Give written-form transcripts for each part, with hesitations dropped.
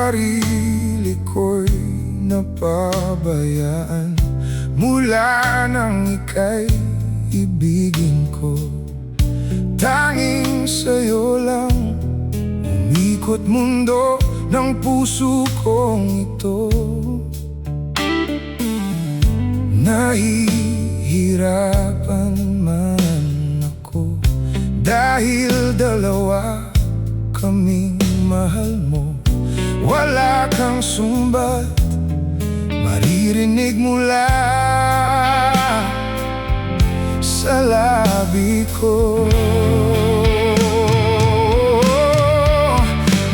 sarili ko'y napabayaan mula nang ika'y ibigin ko. Tanging sa'yo lang umikot mundo ng puso kong ito. Nahihirapan man ako dahil dalawa kaming mahal mo. Wala kang sumbat maririnig mula sa labi ko.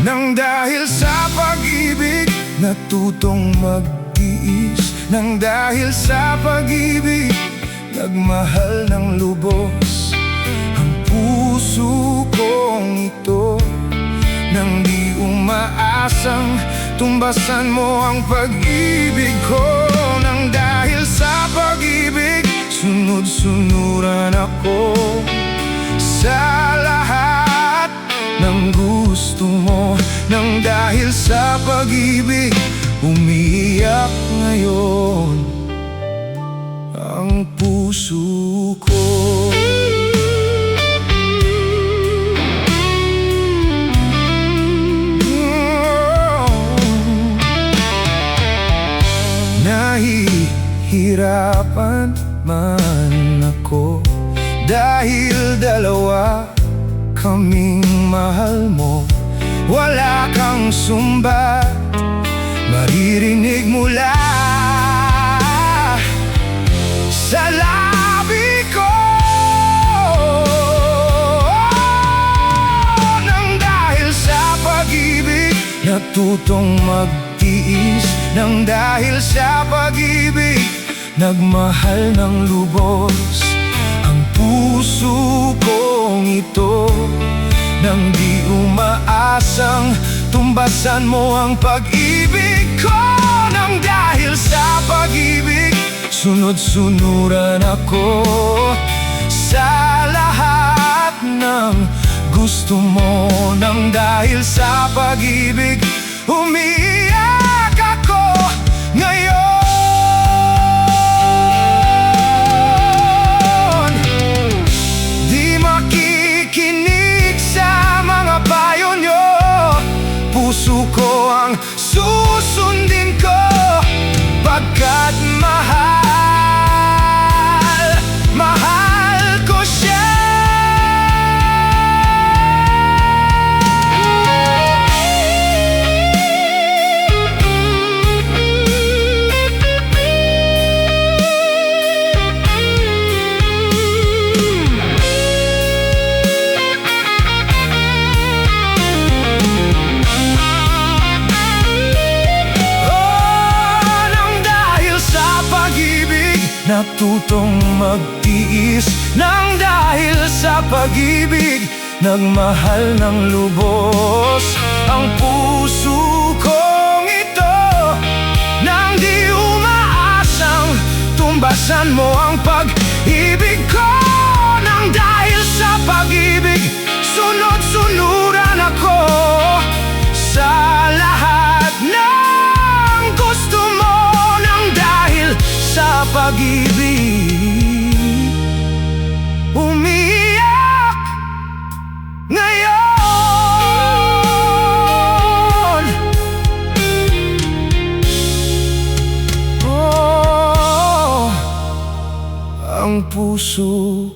Nang dahil sa pag-ibig natutong magtiis, nang dahil sa pag-ibig nagmahal ng lubos ang puso kong ito. Nang di umaasang tumbasan mo ang pag-ibig ko. Nang dahil sa pag-ibig sunod-sunuran ako sa lahat ng gusto mo. Nang dahil sa pag-ibig umiiyak ngayon ang puso ko. Nahihirapan man ako dahil dalawa kaming mahal mo. Wala kang sumbat maririnig mula sa labi ko. Nang dahil sa pag-ibig natutong magtiis, nang dahil sa pag-ibig nagmahal ng lubos ang puso kong ito. Nang di umaasang tumbasan mo ang pag-ibig ko. Nang dahil sa pag-ibig sunod-sunuran ako sa lahat ng gusto mo. Nang dahil sa pag-ibig umiiyak ako ngayon. Di makikinig sa mga payo nyo, puso ko ang susundin ko. Pagkat mahal, mahal ko siya. Natutong magtiis, nang dahil sa pag-ibig nagmahal ng lubos ang puso kong ito. Nang di umaasang tumbasan mo ang pag-ibig ko. Nang dahil sa pag-ibig sunod-sunuran ako sa lahat ng gusto mo. Nang dahil sa pag-ibig umiiyak ngayon. Oh, ang puso